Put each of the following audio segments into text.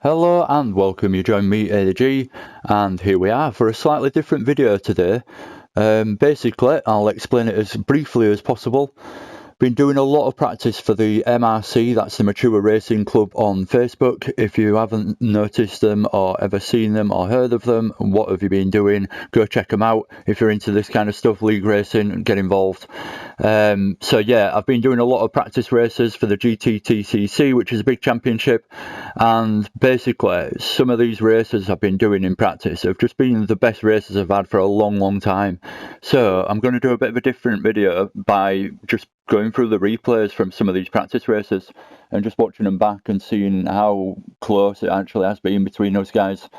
Hello and welcome, you join me AG, and here we are for a slightly different video today. Basically, I'll explain it as briefly as possible. Been doing a lot of practice for the MRC, that's the Mature Racing Club on Facebook. If you haven't noticed them or ever seen them or heard of them, what have you been doing? Go check them out. If you're into this kind of stuff, league racing, get involved. So yeah, I've been doing a lot of practice races for the GTTCC, which is a big championship, and basically some of these races I've been doing in practice have just been the best races I've had for a long time. So I'm going to do a bit of a different video by just going through the replays from some of these practice races and just watching them back and seeing how close it actually has been between those guys.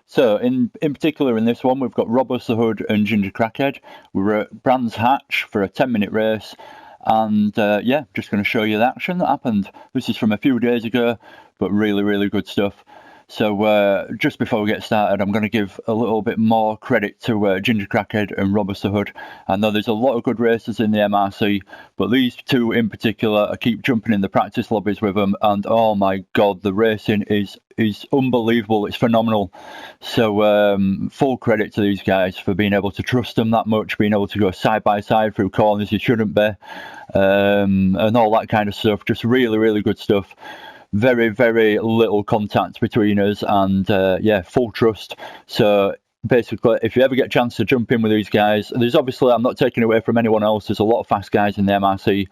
So in particular in this one, we've got Robust the Hood and Ginger Crackhead. We were at Brands Hatch for a 10-minute race, and yeah, just going to show you the action that happened. This is from a few days ago, but really good stuff. So just before we get started, I'm going to give a little bit more credit to Ginger Crackhead and Robust the Hood. I know there's a lot of good racers in the MRC, but these two in particular, I keep jumping in the practice lobbies with them, and oh my god, the racing is unbelievable. It's phenomenal. So full credit to these guys for being able to trust them that much, being able to go side by side through corners you shouldn't be, and all that kind of stuff. Just really good stuff. Very little contact between us, and yeah, full trust. So basically, if you ever get a chance to jump in with these guys, there's obviously, I'm not taking away from anyone else, there's a lot of fast guys in the MRC,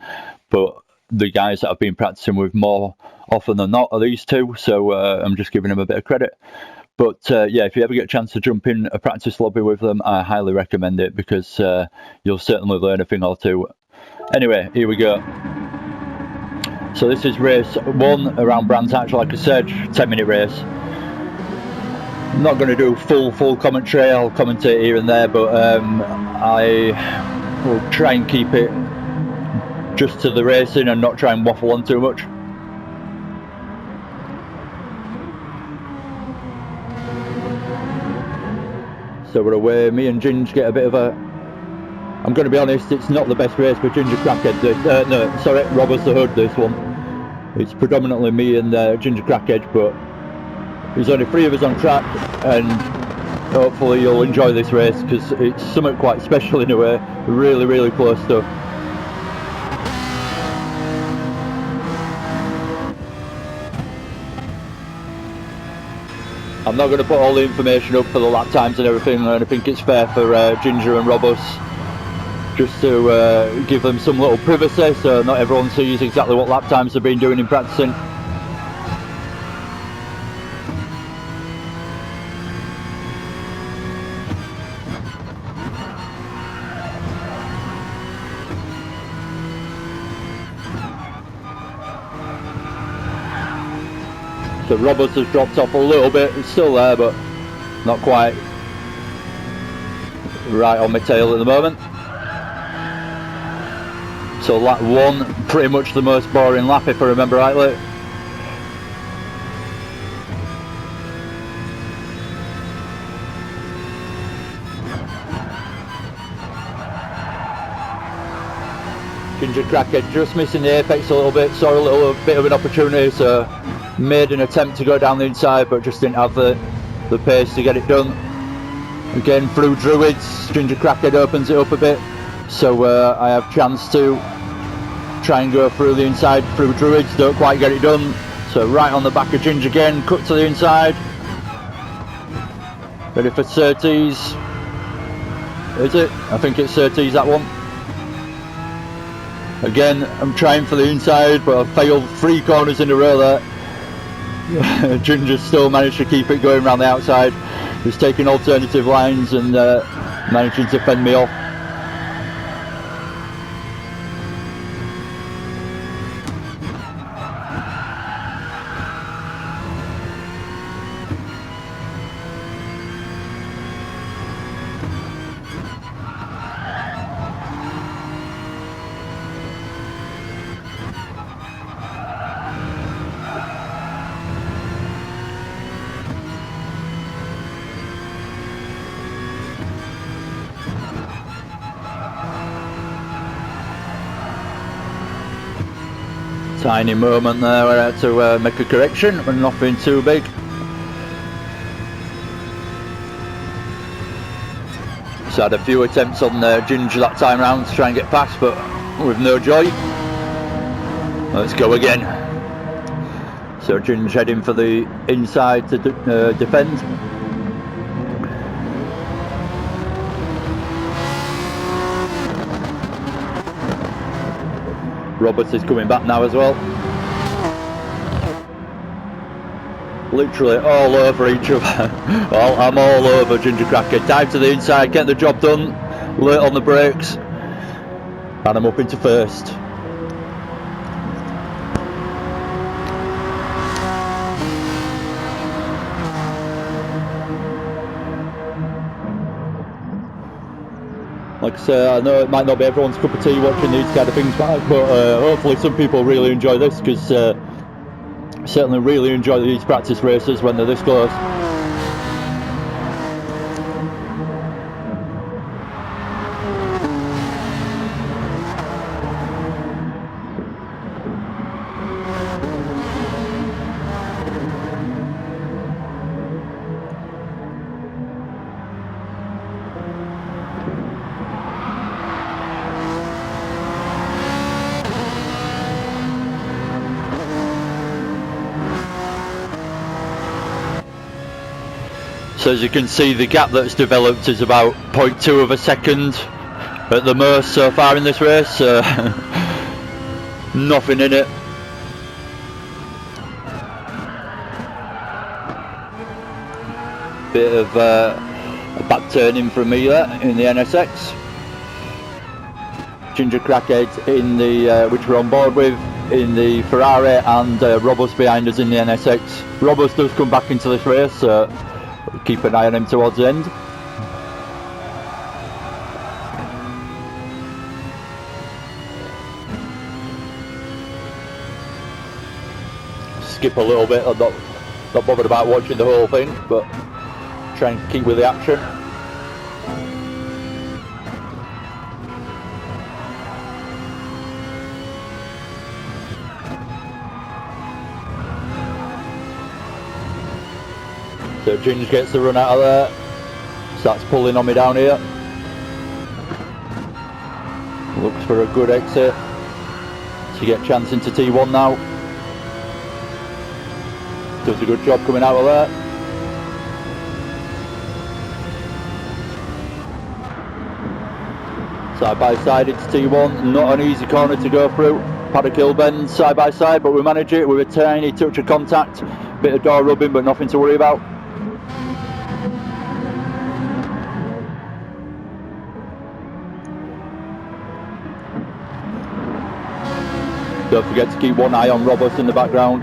but the guys that I've been practicing with more often than not are these two, so I'm just giving them a bit of credit. But yeah, if you ever get a chance to jump in a practice lobby with them, I highly recommend it, because you'll certainly learn a thing or two. Anyway, here we go. So this is race 1 around Brands Hatch, like I said, 10-minute race. I'm not going to do full commentary, I'll commentate here and there, but I will try and keep it just to the racing and not try and waffle on too much. So we're away, me and Ginge get a bit of a... I'm going to be honest, it's not the best race for Ginger Crackhead. No, sorry, Robust the Hood, this one. It's predominantly me and Ginger Crackhead, but there's only 3 of us on track, and hopefully you'll enjoy this race, because it's something quite special in a way. Really close stuff. I'm not going to put all the information up for the lap times and everything, and I think it's fair for Ginger and Robust just to give them some little privacy, so not everyone sees exactly what lap times they've been doing in practicing. So Robust has dropped off a little bit, it's still there but not quite right on my tail at the moment. So lap 1, pretty much the most boring lap if I remember rightly. Ginger Crackhead just missing the apex a little bit, saw a little bit of an opportunity, so made an attempt to go down the inside but just didn't have the pace to get it done. Again, through Druids, Ginger Crackhead opens it up a bit, so I have chance to try and go through the inside through Druids, don't quite get it done, so right on the back of Ginger again, cut to the inside, ready for Surtees. Is it? I think it's Surtees, that one. Again, I'm trying for the inside, but I've failed 3 corners in a row there. Ginger still managed to keep it going around the outside. He's taking alternative lines and managing to fend me off. Tiny moment there where I had to make a correction, but nothing too big. So I had a few attempts on Ginger that time round to try and get past, but with no joy. Let's go again. So Ginger heading for the inside to defend. Roberts is coming back now as well. Literally all over each other. Well, I'm all over Ginger Cracker. Dive to the inside, get the job done. Late on the brakes. And I'm up into first. Like I say, I know it might not be everyone's cup of tea watching these kind of things back, but hopefully some people really enjoy this, because certainly really enjoy these practice races when they're this close. So as you can see, the gap that's developed is about 0.2 of a second at the most so far in this race. Nothing in it. Bit of a back turning from me there in the NSX. Ginger Crackhead in the which we're on board with in the Ferrari, and Robust behind us in the NSX. Robust does come back into this race, so keep an eye on him towards the end. Skip a little bit, I'm not bothered about watching the whole thing, but try and keep with the action. So Ginge gets the run out of there, starts pulling on me down here. Looks for a good exit to get chance into T1 now. Does a good job coming out of there. Side by side into T1, not an easy corner to go through. Paddock Hill bend side by side, but we manage it with a tiny touch of contact. Bit of door rubbing, but nothing to worry about. Don't forget to keep one eye on Robust in the background.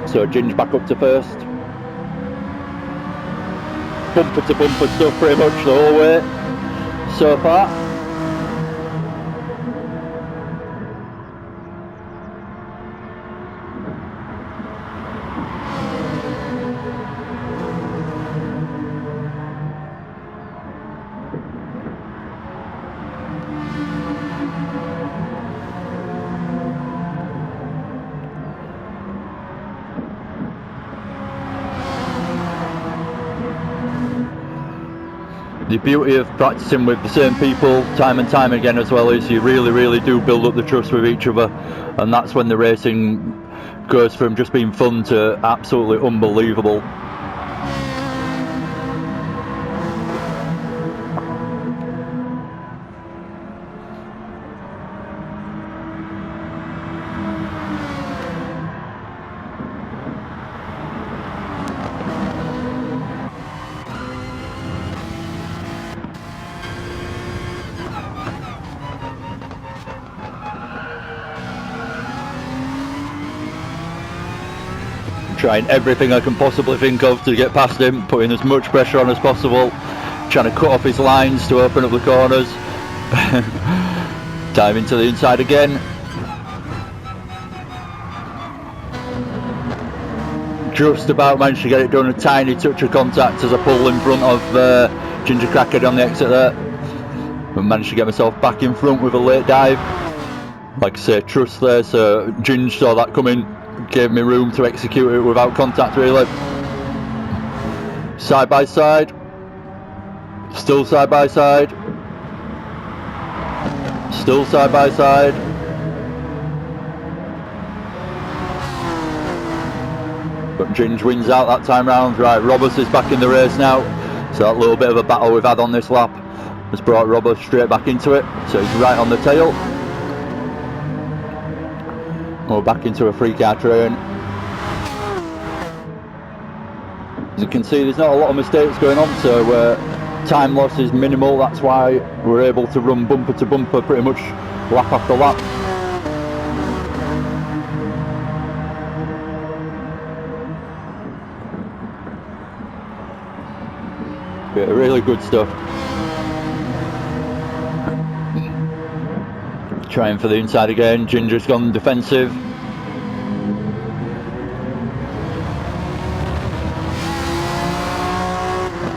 So Ginge back up to first. Bumper to bumper stuff pretty much the whole way so far. The beauty of practicing with the same people time and time again as well is you really do build up the trust with each other, and that's when the racing goes from just being fun to absolutely unbelievable. Trying everything I can possibly think of to get past him, putting as much pressure on as possible, trying to cut off his lines to open up the corners. Diving to the inside again. Just about managed to get it done, a tiny touch of contact as I pull in front of Ginger Cracker on the exit there. But managed to get myself back in front with a late dive. Like I say, trust there, so Ginge saw that coming. gave me room to execute it without contact really. Side by side, still side by side, still side by side. But Ginge wins out that time round. Right, Roberts is back in the race now. So that little bit of a battle we've had on this lap has brought Roberts straight back into it. So he's right on the tail. We're back into a 3-car train. As you can see, there's not a lot of mistakes going on, so time loss is minimal. That's why we're able to run bumper to bumper pretty much lap after lap. Yeah, really good stuff. Trying for the inside again. Ginger's gone defensive.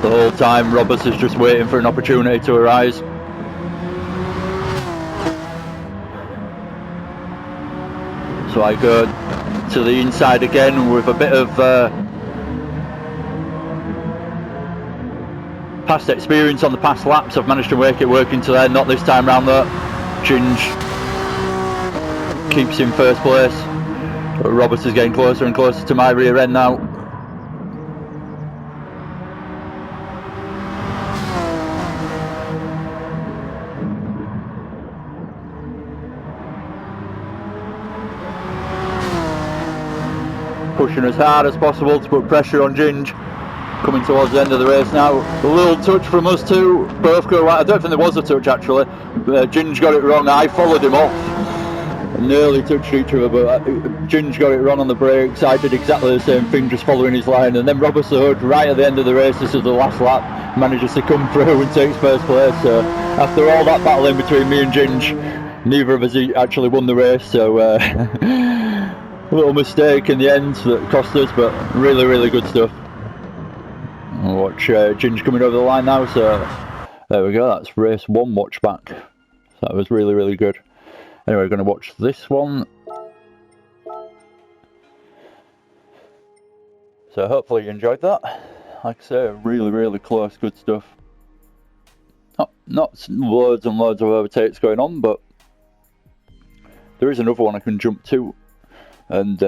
The whole time Roberts is just waiting for an opportunity to arise. So I go to the inside again with a bit of past experience on the past laps. I've managed to make it work into there. Not this time round though. Ginge keeps in first place, but Roberts is getting closer and closer to my rear end now. Pushing as hard as possible to put pressure on Ginge. Coming towards the end of the race now. A little touch from us two. Both go right. I don't think there was a touch actually. Ginge got it wrong. I followed him off. Nearly touched each other, but Ginge got it wrong on the brakes. I did exactly the same thing, just following his line. And then Roberts the Hood, right at the end of the race, this is the last lap, manages to come through and takes first place. So after all that battle in between me and Ginge, neither of us actually won the race. So a little mistake in the end that cost us, but really, really good stuff. I'll watch Ginge coming over the line now. So there we go. That's race 1 watch back. So that was really, really good. Anyway, we're going to watch this one. So hopefully you enjoyed that. Like I say, really, really close, good stuff. Not loads and loads of overtakes going on, but there is another one I can jump to. And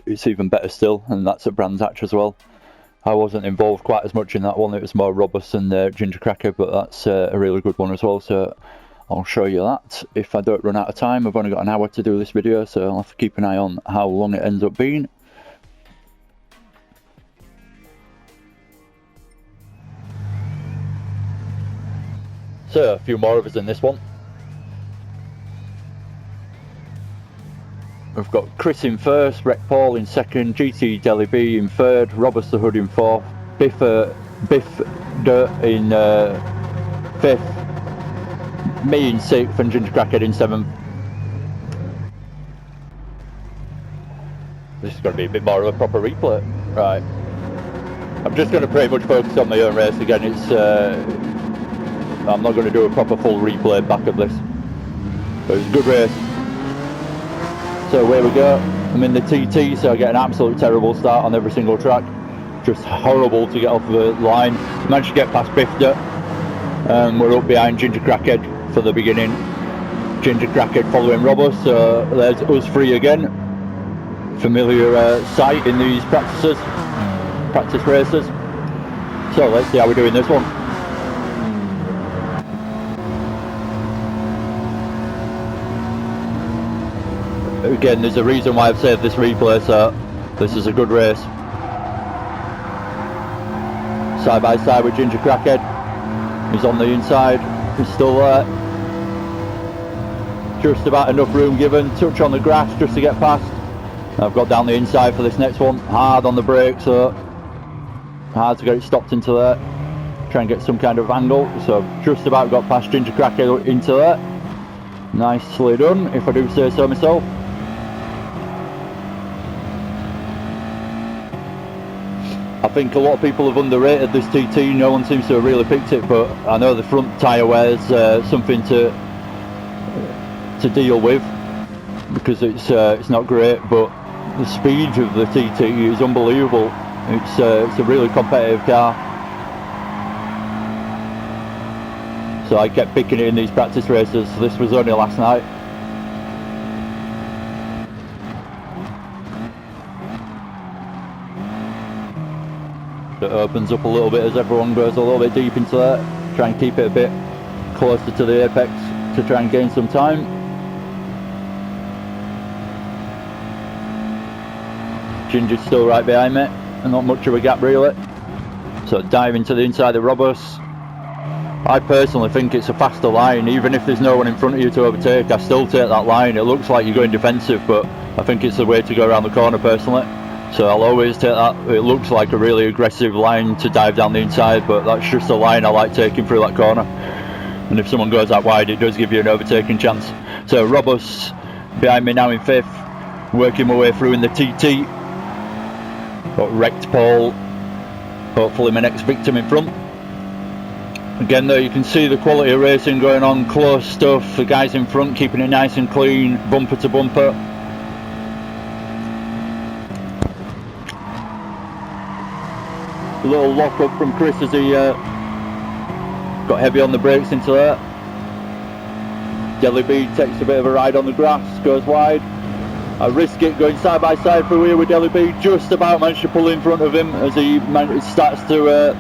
it's even better still, and that's at Brands Hatch as well. I wasn't involved quite as much in that one. It was more Robust and Ginger Cracker, but that's a really good one as well. So I'll show you that if I don't run out of time. I've only got an hour to do this video, so I'll have to keep an eye on how long it ends up being. So a few more of us in this one. We've got Chris in first, Rec Paul in second, GT Deli B in third, Roberts the Hood in fourth, Biff Dirt in fifth, me in sixth, and Ginger Crackhead in seventh. This is going to be a bit more of a proper replay. Right. I'm just going to pretty much focus on my own race again. It's I'm not going to do a proper full replay back of this. But it was a good race. So away we go. I'm in the TT, so I get an absolute terrible start on every single track. Just horrible to get off the line. Managed to get past Bifter. We're up behind Ginger Crackhead for the beginning. Ginger Crackhead following Robert, so there's us three again. Familiar sight in these practice races. So let's see how we're doing this one. Again, there's a reason why I've saved this replay, so this is a good race. Side by side with Ginger Crackhead. He's on the inside, he's still there. Just about enough room given, touch on the grass just to get past. I've got down the inside for this next one, hard on the brakes, so hard to get it stopped into there. Try and get some kind of angle, so just about got past Ginger Crackhead into there. Nicely done, if I do say so myself. I think a lot of people have underrated this TT, no one seems to have really picked it, but I know the front tyre wear's something to deal with, because it's not great, but the speed of the TT is unbelievable. It's a really competitive car. So I kept picking it in these practice races. This was only last night. It opens up a little bit as everyone goes a little bit deep into that. Try and keep it a bit closer to the apex to try and gain some time. Ginger's still right behind me, and not much of a gap really. So dive into the inside of Robus. I personally think it's a faster line. Even if there's no one in front of you to overtake, I still take that line. It looks like you're going defensive, but I think it's the way to go around the corner personally. So I'll always take that. It looks like a really aggressive line to dive down the inside, but that's just a line I like taking through that corner. And if someone goes that wide, it does give you an overtaking chance. So Robus behind me now in 5th, working my way through in the TT. Got wrecked Paul, hopefully my next victim in front. Again though, you can see the quality of racing going on, close stuff, the guys in front keeping it nice and clean, bumper to bumper. A little lock up from Chris as he got heavy on the brakes into there. Jellybean takes a bit of a ride on the grass, goes wide. I risk it going side by side through here with Jellybean, just about managed to pull in front of him as he starts to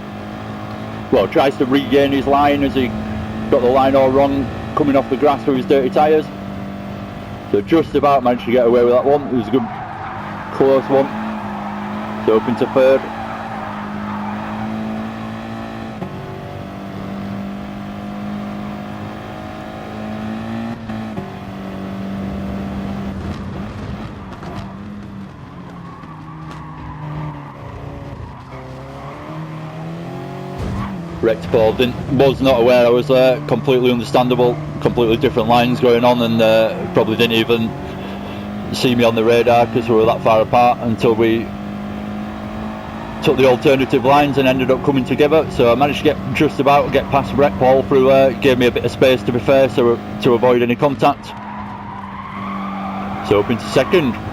tries to regain his line as he got the line all wrong coming off the grass with his dirty tyres. So just about managed to get away with that one. It was a good close one. So up into 3rd. Wrecked Paul, was not aware I was there, completely understandable, completely different lines going on, and probably didn't even see me on the radar because we were that far apart until we took the alternative lines and ended up coming together. So I managed to get past Wrecked Paul through there. It gave me a bit of space to be fair, so to avoid any contact. So up into 2nd.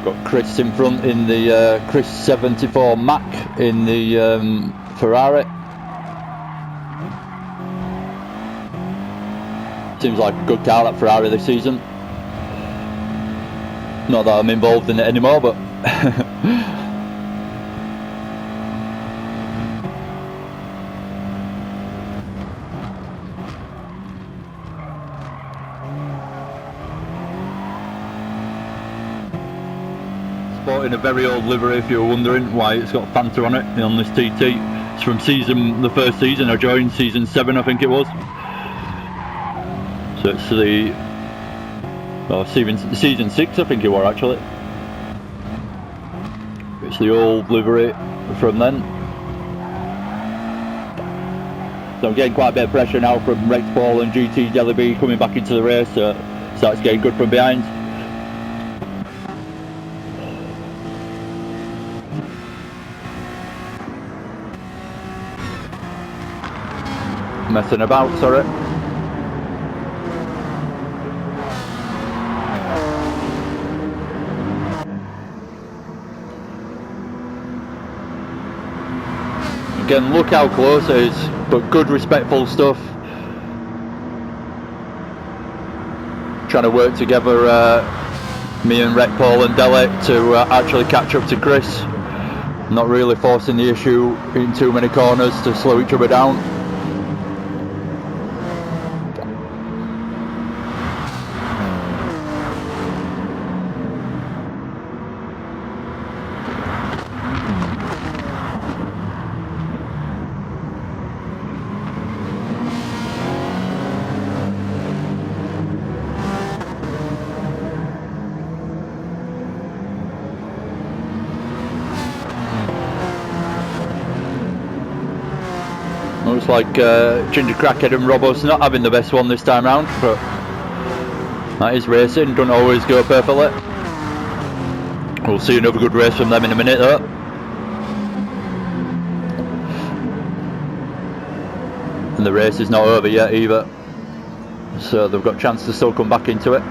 Got Chris in front in the Chris 74 Mac in the Ferrari. Seems like a good car, that Ferrari, this season. Not that I'm involved in it anymore, but sporting a very old livery if you were wondering why it's got Fanta on it on this TT. It's from the first season I joined, season 7 I think it was. So it's season 6 I think it was actually. It's the old livery from then. So I'm getting quite a bit of pressure now from Rex Paul and GT Jellybean coming back into the race, so starts getting good from behind. Messing about, sorry. Again, look how close it is, but good respectful stuff. Trying to work together, me and Rec Paul and Dele, to actually catch up to Chris. Not really forcing the issue in too many corners to slow each other down. Looks like Ginger Crackhead and Robbo's not having the best one this time round, but that is racing, doesn't always go perfectly. We'll see another good race from them in a minute though. And the race is not over yet either, so they've got a chance to still come back into it.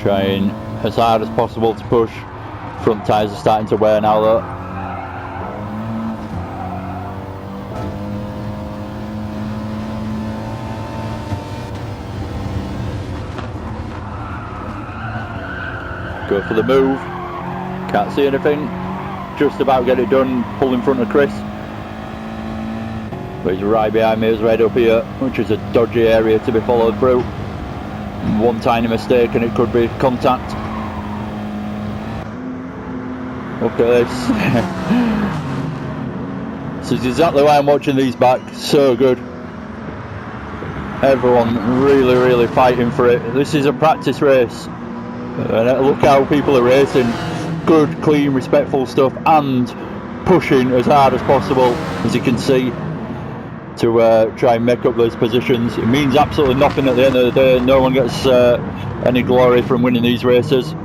Trying as hard as possible to push. Front tyres are starting to wear now though. Go for the move. Can't see anything. Just about get it done. Pull in front of Chris. But he's right behind me as right up here, which is a dodgy area to be followed through. One tiny mistake and it could be contact. Look at this. This is exactly why I'm watching these back. So good. Everyone really fighting for it. This is a practice race. And look how people are racing. Good, clean, respectful stuff and pushing as hard as possible, as you can see, to try and make up those positions. It means absolutely nothing at the end of the day. No one gets any glory from winning these races.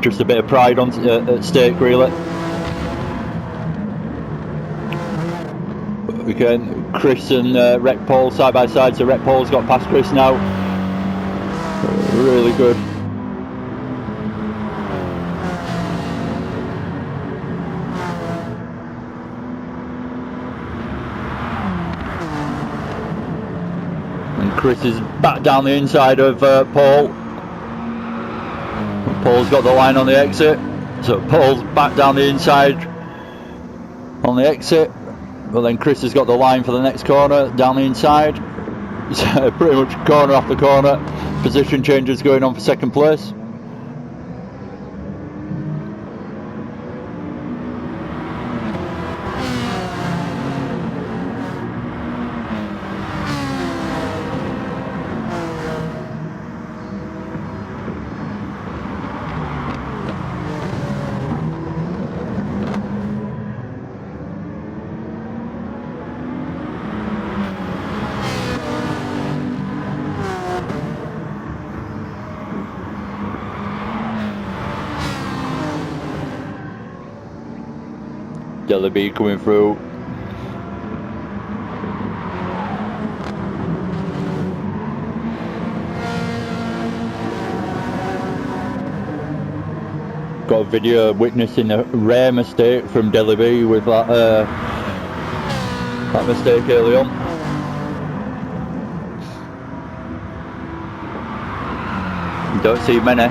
Just a bit of pride on at stake, really. Again, Chris and Rec Paul side by side, so Rec Paul's got past Chris now. Really good. And Chris is back down the inside of Paul. Paul's got the line on the exit, so Paul's back down the inside on the exit. But then Chris has got the line for the next corner down the inside. So pretty much corner after corner. Position changes going on for second place. Delaby coming through. Got a video witnessing a rare mistake from Delaby with that mistake early on. Don't see many.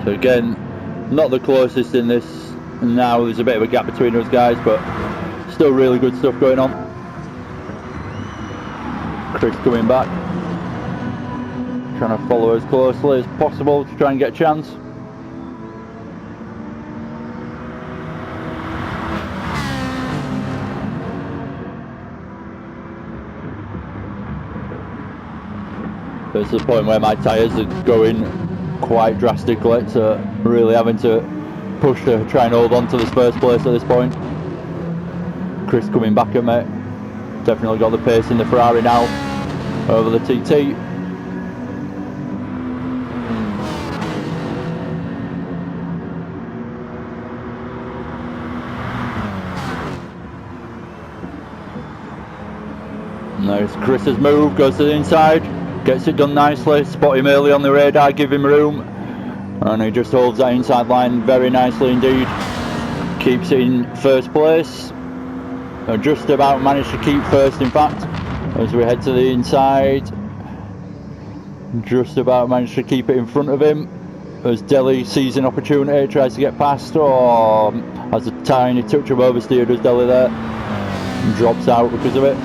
So again, not the closest in this now. There's a bit of a gap between those guys, but still really good stuff going on. Chris coming back, trying to follow as closely as possible to try and get a chance. There's the point where my tyres are going quite drastically, so really having to push to try and hold on to this first place at this point. Chris coming back at me. Definitely got the pace in the Ferrari now over the TT. There's Chris's move, goes to the inside. Gets it done nicely, spot him early on the radar, give him room, and he just holds that inside line very nicely indeed. Keeps it in first place, and just about managed to keep first in fact, as we head to the inside. Just about managed to keep it in front of him. as Delhi sees an opportunity, tries to get past, or has a tiny touch of oversteer, does Delhi there, and drops out because of it.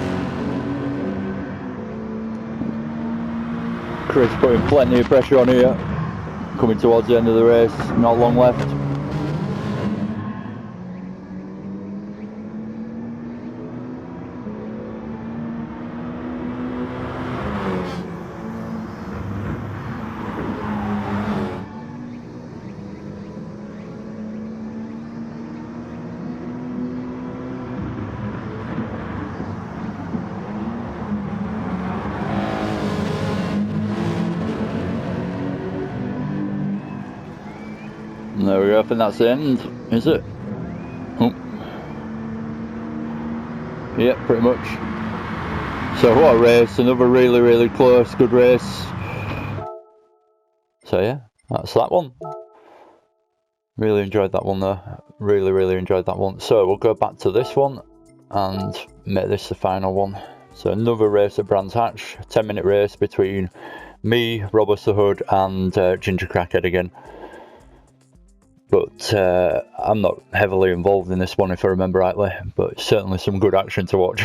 Chris putting plenty of pressure on here, coming towards the end of the race, not long left. There we go, I think that's the end, is it? Oh. Yeah, pretty much. So what a race, another really close, good race. So yeah, that's that one. Really enjoyed that one though, really enjoyed that one. So we'll go back to this one and make this the final one. So another race at Brands Hatch, 10-minute race between me, Robert the Hood and Ginger Crackhead again. But I'm not heavily involved in this one if I remember rightly, but certainly some good action to watch.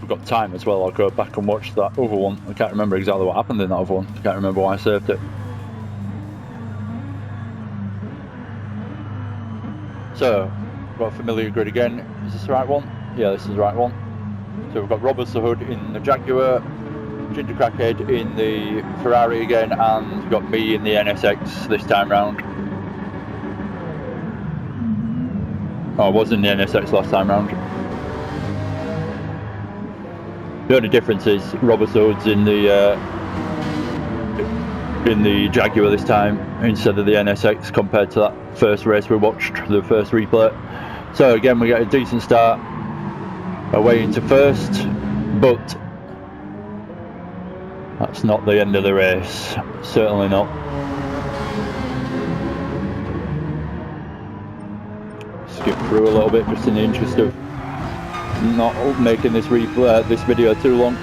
Got time as well, I'll go back and watch that other one. I can't remember exactly what happened in that other one. I can't remember why I saved it. So, got a familiar grid again. Is this the right one? Yeah, this is the right one. So we've got Robert the Hood in the Jaguar, Ginger Crackhead in the Ferrari again, and we've got me in the NSX this time round. Oh, I was in the NSX last time round. The only difference is Robert Hood's in the Jaguar this time instead of the NSX compared to that first race we watched, the first replay. So again, we get a decent start away into first, but that's not the end of the race, certainly not. Skip through a little bit just in the interest of not making this replay, this video too long.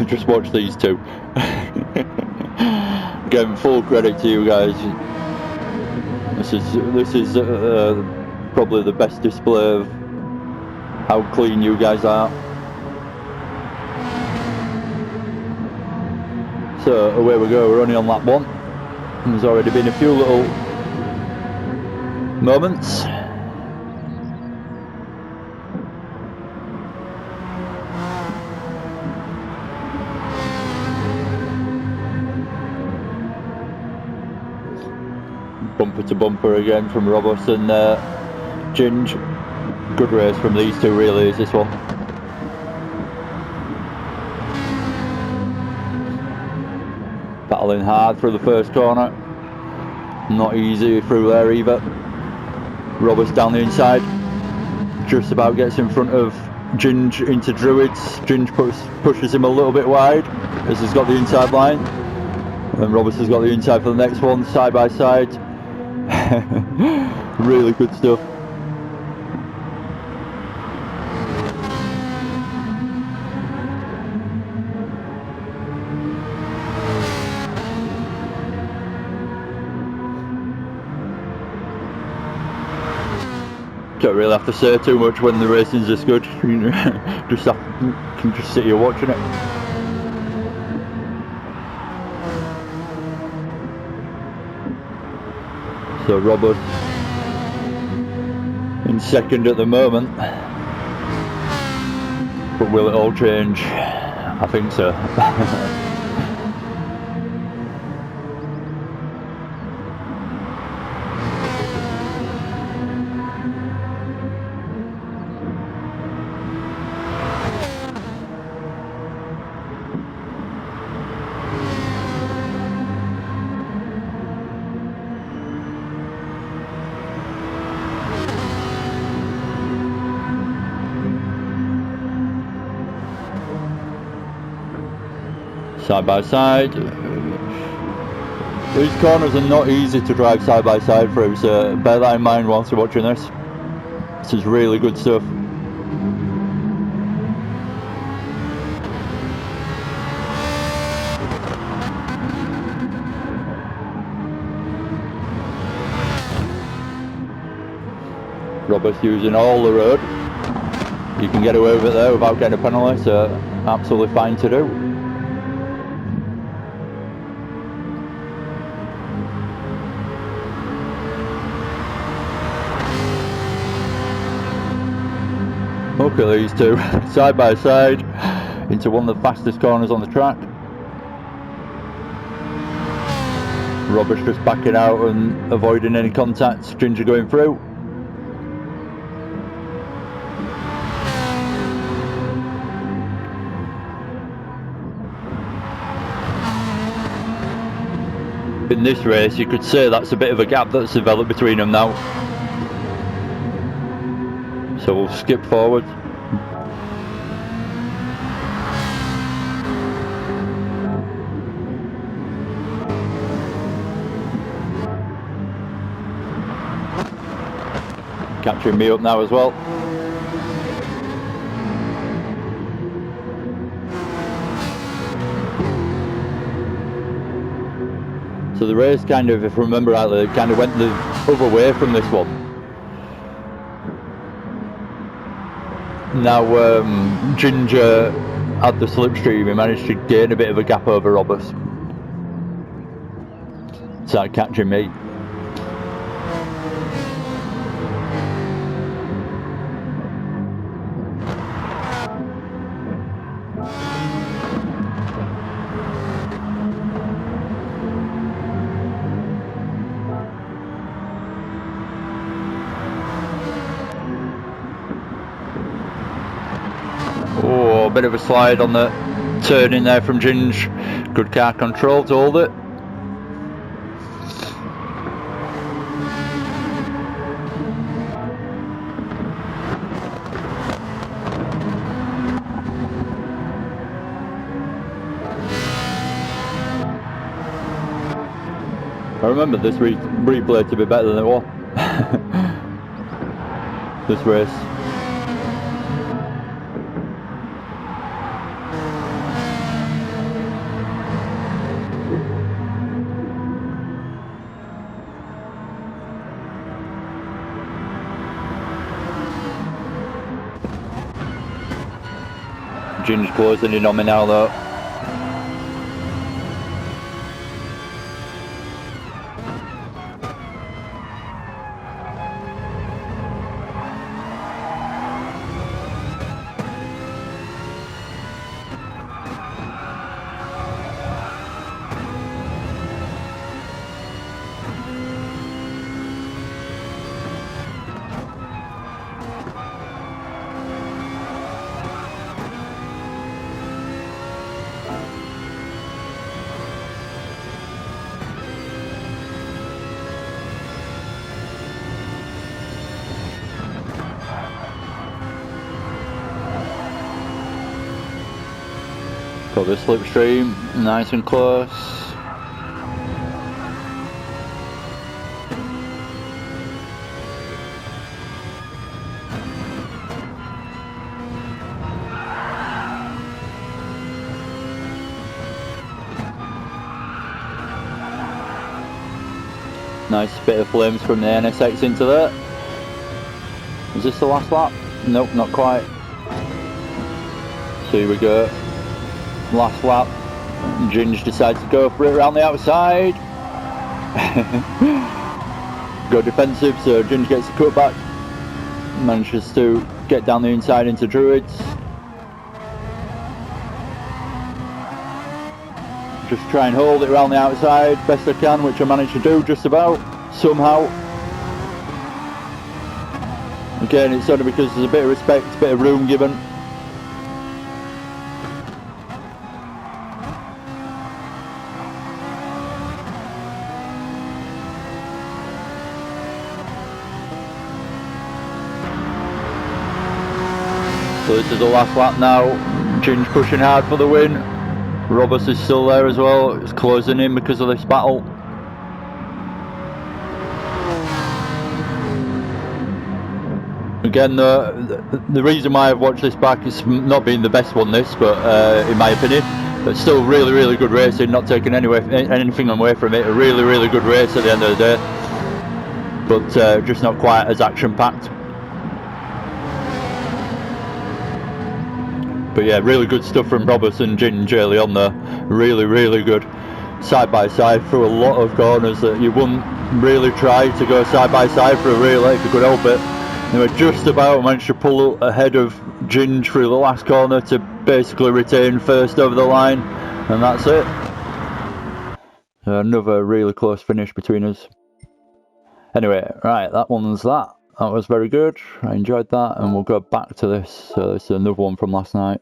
Just watch these two. Again, full credit to you guys. This is probably the best display of how clean you guys are. So away we go, we're only on lap one. There's already been a few little moments. Bumper to bumper again from Robert and Ginge. Good race from these two, really, is this one. Battling hard through the first corner. Not easy through there either. Robert's down the inside. Just about gets in front of Ginge into Druids. Ginge pushes him a little bit wide as he's got the inside line. And Roberts has got the inside for the next one, side by side. Really good stuff. Don't really have to say too much when the racing's this good. You can just sit here watching it. So Robert in second at the moment, but will it all change? I think so. Side by side. These corners are not easy to drive side by side through, so bear that in mind whilst you're watching this. This is really good stuff. Robert's using all the road. You can get away with it there without getting a penalty, so absolutely fine to do. Look at these two, side by side, into one of the fastest corners on the track. Robert's just backing out and avoiding any contact, Ginger going through. In this race, you could say that's a bit of a gap that's developed between them now. So we'll skip forward. Catching me up now as well. So the race kind of, if I remember rightly, kind of went the other way from this one. Now Ginger had the slipstream, he managed to gain a bit of a gap over Roberts. Started catching me. Oh, a bit of a slide on the turn in there from Ginge. Good car control to hold it. I remember this replay to be better than it was. This race. Ginge closing in on me now though. Got the slipstream, nice and close. Nice bit of flames from the NSX into there. Is this the last lap? Nope, not quite. So here we go. Last lap, Ginge decides to go for it around the outside. Go defensive, so Ginge gets the cutback. Manages to get down the inside into Druids. Just try and hold it around the outside best I can, which I managed to do just about, somehow. Again, it's only because there's a bit of respect, a bit of room given. So this is the last lap now. Ginge pushing hard for the win. Roberts is still there as well. It's closing in because of this battle. Again, the reason why I've watched this back is not being the best one, this, but in my opinion, but still really, really good racing. Not taking anything away from it. A really, really good race at the end of the day, but just not quite as action-packed. But yeah, really good stuff from Roberts and Ginge early on there. Really, really good. Side by side through a lot of corners that you wouldn't really try to go side by side for a relay if you could help it. They were just about managed to pull ahead of Ginge through the last corner to basically retain first over the line, and that's it. Another really close finish between us. Anyway, right, that one's that. That was very good. I enjoyed that, and we'll go back to this. So this is another one from last night.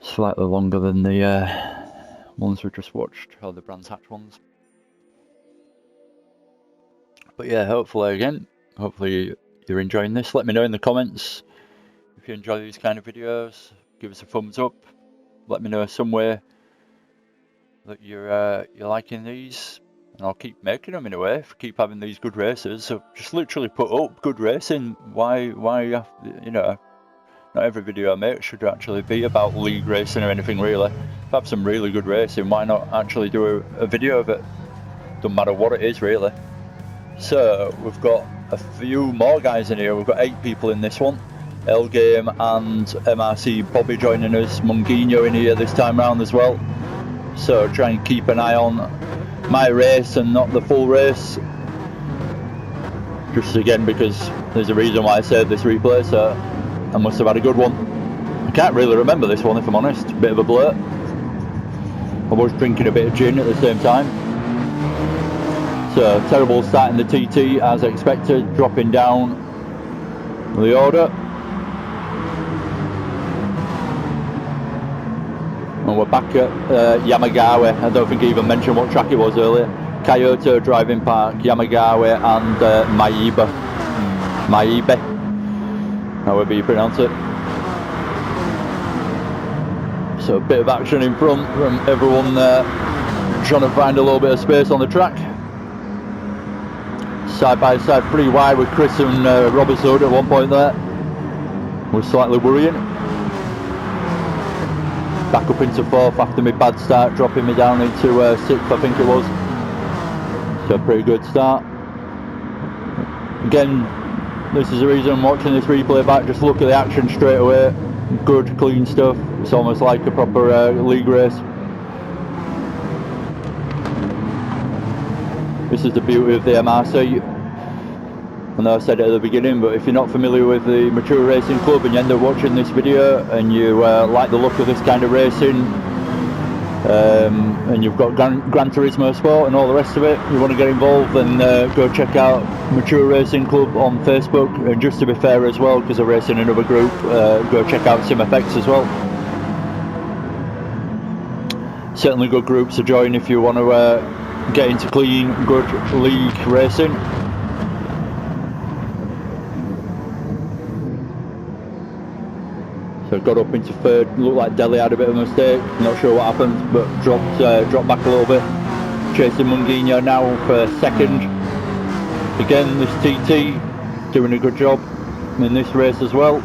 Slightly longer than the ones we just watched, or the Brands Hatch ones. But yeah, hopefully you're enjoying this. Let me know in the comments if you enjoy these kind of videos. Give us a thumbs up. Let me know somewhere that you're liking these, and I'll keep making them in a way. Keep having these good races. So just literally put up good racing. Why you have, you know, not every video I make should actually be about league racing or anything really. If I have some really good racing, why not actually do a video of it? Doesn't matter what it is really. So we've got a few more guys in here. We've got 8 people in this one. L Game and MRC Bobby joining us. Munguinho in here this time round as well. So try and keep an eye on my race and not the full race. Just again because there's a reason why I saved this replay, so I must have had a good one. I can't really remember this one if I'm honest. Bit of a blur. I was drinking a bit of gin at the same time. So terrible start in the TT as expected, dropping down the order. And we're back at Yamagawa. I don't think I even mentioned what track it was earlier. Kyoto Driving Park, Yamagawa and Maibe, however you pronounce it. So a bit of action in front from everyone trying to find a little bit of space on the track. Side by side, pretty wide with Chris and Roberts at one point there. Was slightly worrying. Back up into 4th after my bad start, dropping me down into 6th, I think it was. So a pretty good start. Again, this is the reason I'm watching this replay back. Just look at the action straight away. Good, clean stuff. It's almost like a proper league race. This is the beauty of the MRC. I know I said it at the beginning, but if you're not familiar with the Mature Racing Club and you end up watching this video and you like the look of this kind of racing, and you've got Gran Turismo Sport and all the rest of it, you want to get involved, then go check out Mature Racing Club on Facebook. And just to be fair as well, because I race in another group, go check out SimFX as well. Certainly good groups to join if you want to get into clean, good league racing. So got up into 3rd, looked like Delhi had a bit of a mistake, not sure what happened, but dropped back a little bit. Chasing Munguinho now for 2nd. Again, this TT doing a good job in this race as well.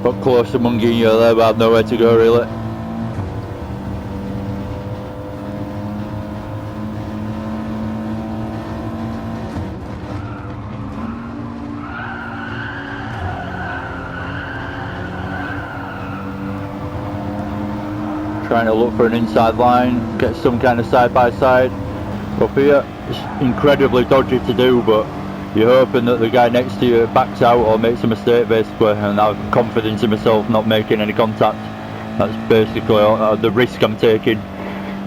Got close to Munguinho there, but I had nowhere to go really. Trying to look for an inside line, get some kind of side by side up here. It's incredibly dodgy to do, but you're hoping that the guy next to you backs out or makes a mistake basically, and I have confidence in myself not making any contact. That's basically the risk I'm taking.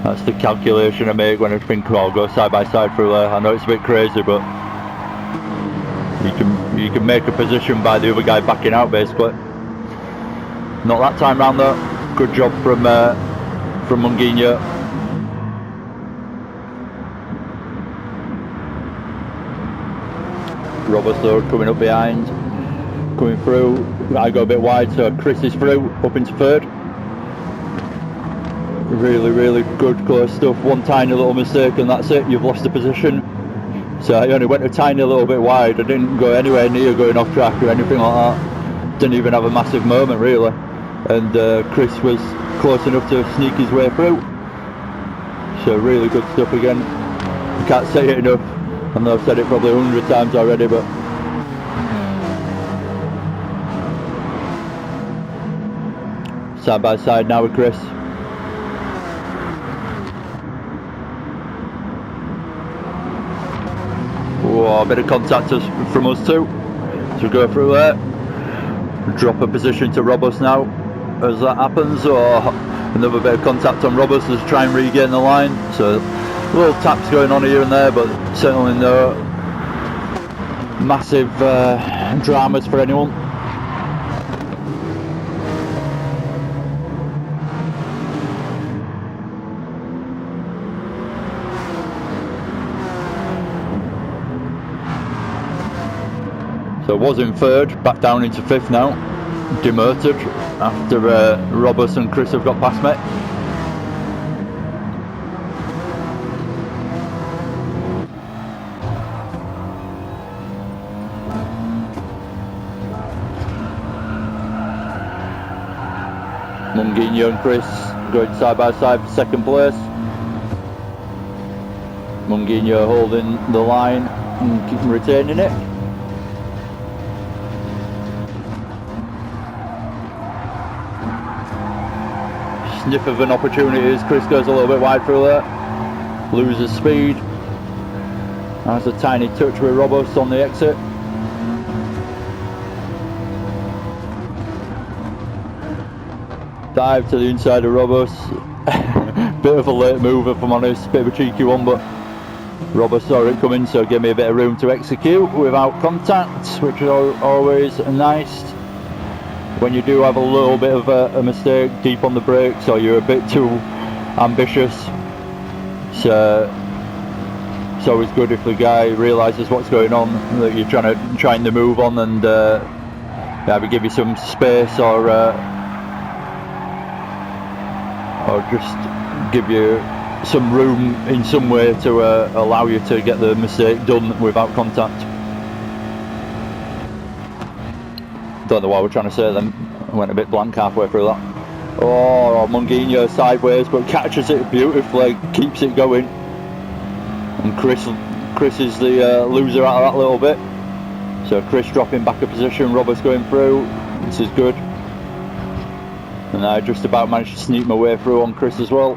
That's the calculation I make when I think, oh, I'll go side by side through there. I know it's a bit crazy, but you can make a position by the other guy backing out basically. Not that time round though. Good job from Munguinho. Roberts though coming up behind, coming through. I go a bit wide, so Chris is through, up into third. Really good close stuff. One tiny little mistake and that's it, you've lost the position. So I only went a tiny little bit wide. I didn't go anywhere near going off track or anything like that. Didn't even have a massive moment really. And Chris was close enough to sneak his way through. So really good stuff again. I can't say it enough. I know I've said it probably 100 times already, but side by side now with Chris. Whoa, a bit of contact from us too. So we go through there. Drop a position to Roberts now as that happens, or another bit of contact on Roberts to try and regain the line. So little taps going on here and there, but certainly no massive dramas for anyone. So was in third, back down into fifth now, demoted after Roberts and Chris have got past me. Munguinho and Chris going side by side for second place. Munguinho holding the line and retaining it. Sniff of an opportunity as Chris goes a little bit wide through there. Loses speed. Has a tiny touch with Roberts on the exit. Dive to the inside of Roberts. Bit of a late move if I'm honest, bit of a cheeky one, but Roberts saw it coming, so gave me a bit of room to execute without contact, which is always nice. When you do have a little bit of a mistake deep on the brakes, or you're a bit too ambitious, so it's always good if the guy realises what's going on, that you're trying to move on, and maybe give you some space, or just give you some room in some way to allow you to get the mistake done without contact. Don't know what we're trying to say then. I went a bit blank halfway through that. Oh, Munguinho sideways, but catches it beautifully, keeps it going. And Chris is the loser out of that little bit. So Chris dropping back a position, Roberts going through. This is good. And I just about managed to sneak my way through on Chris as well.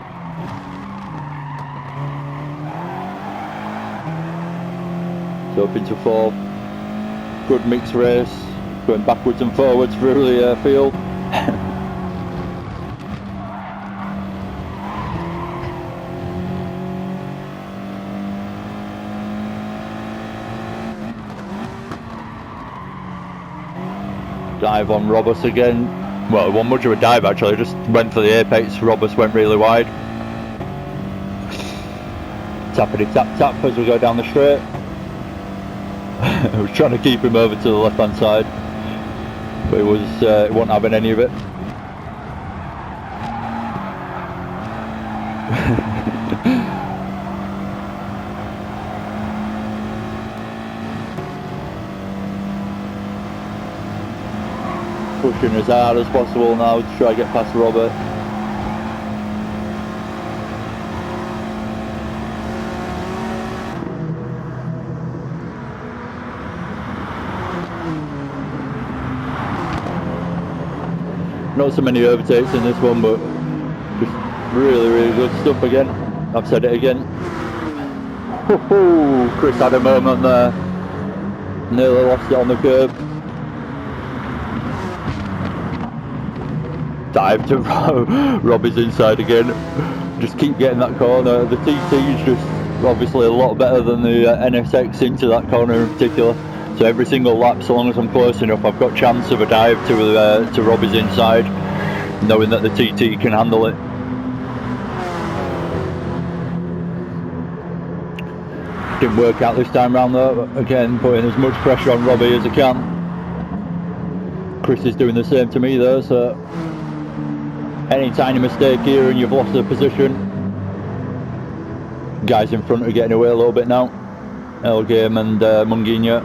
So up into fourth. Good mixed race. Going backwards and forwards through the field. Dive on Roberts again. Well, it wasn't much of a dive actually, just went for the apex. Roberts went really wide. Tappity tap tap as we go down the straight. I was trying to keep him over to the left hand side, but it wasn't having any of it. Pushing as hard as possible now to try to get past Robert. Not so many overtakes in this one, but just really good stuff again. I've said it again. Chris had a moment there. Nearly lost it on the curb. Dive to Robbie's inside again. Just keep getting that corner. The TT is just obviously a lot better than the NSX into that corner in particular. So every single lap, so long as I'm close enough, I've got chance of a dive to Robbie's inside, knowing that the TT can handle it. Didn't work out this time round though. Again, putting as much pressure on Robbie as I can. Chris is doing the same to me though, so any tiny mistake here and you've lost the position. Guys in front are getting away a little bit now. Elgame and Munguinho.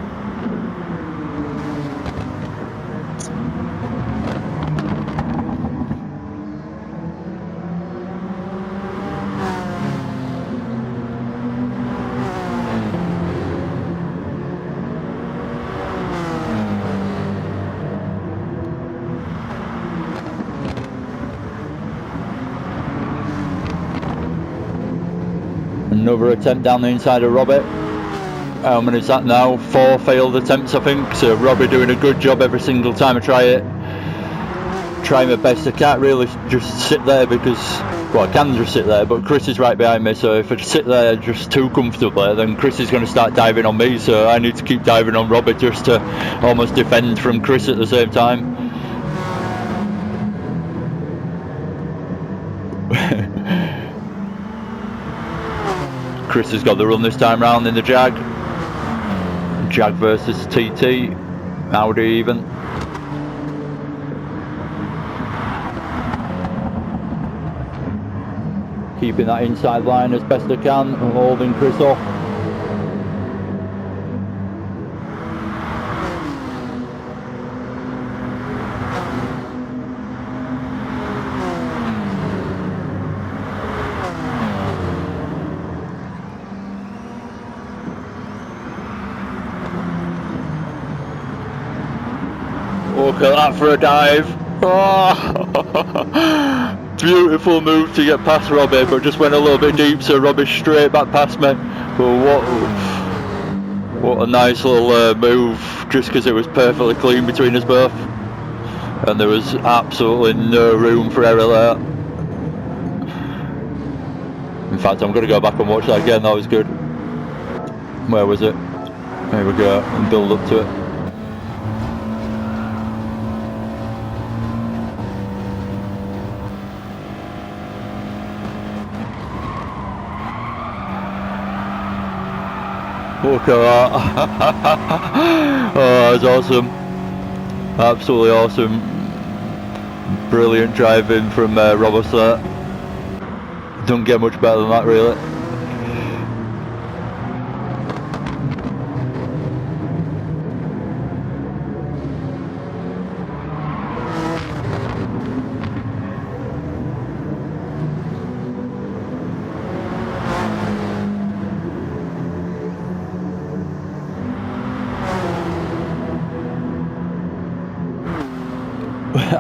Another attempt down the inside of Robbie. How many is that now? 4 failed attempts, I think. So Robbie doing a good job every single time I try it. Try my best. I can't really just sit there because, well, I can just sit there, but Chris is right behind me. So if I sit there just too comfortably, then Chris is going to start diving on me. So I need to keep diving on Robbie just to almost defend from Chris at the same time. Chris has got the run this time round in the Jag. Jag versus TT. Audi even. Keeping that inside line as best I can, holding Chris off. Look at that for a dive. Oh. Beautiful move to get past Robbie, but just went a little bit deep, so Robbie's straight back past me. But what a nice little move, just because it was perfectly clean between us both. And there was absolutely no room for error there. In fact, I'm going to go back and watch that again, that was good. Where was it? There we go, and build up to it. Look at that. Oh, that was awesome. Absolutely awesome. Brilliant driving from Roberts there. Don't get much better than that, really.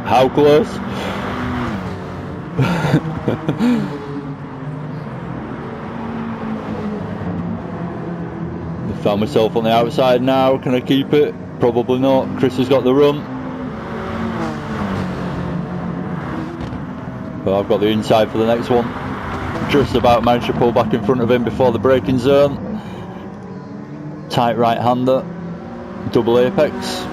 How close? I found myself on the outside now. Can I keep it? Probably not. Chris has got the run. But I've got the inside for the next one. Just about managed to pull back in front of him before the braking zone. Tight right hander. Double apex.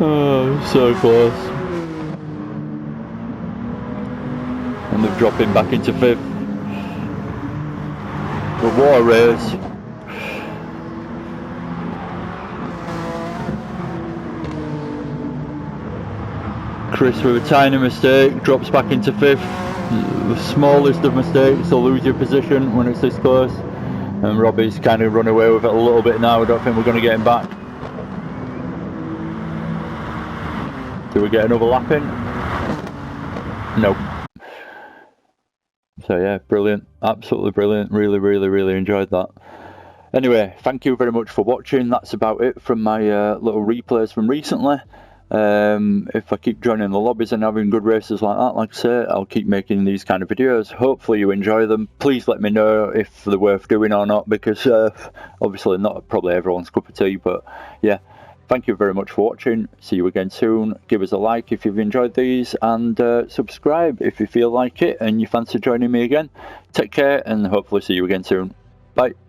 Oh, so close. And they're dropping back into 5th. But what a race. Chris with a tiny mistake drops back into 5th. The smallest of mistakes to lose your position when it's this close. And Robbie's kind of run away with it a little bit now. I don't think we're going to get him back. Do we get another lap in? No. So yeah, brilliant, absolutely brilliant. Really enjoyed that. Anyway, thank you very much for watching. That's about it from my little replays from recently. If I keep joining the lobbies and having good races like that, like I say, I'll keep making these kind of videos. Hopefully you enjoy them. Please let me know if they're worth doing or not, because obviously not probably everyone's cup of tea, but yeah. Thank you very much for watching. See you again soon. Give us a like if you've enjoyed these, and subscribe if you feel like it and you fancy joining me again. Take care, and hopefully see you again soon. Bye.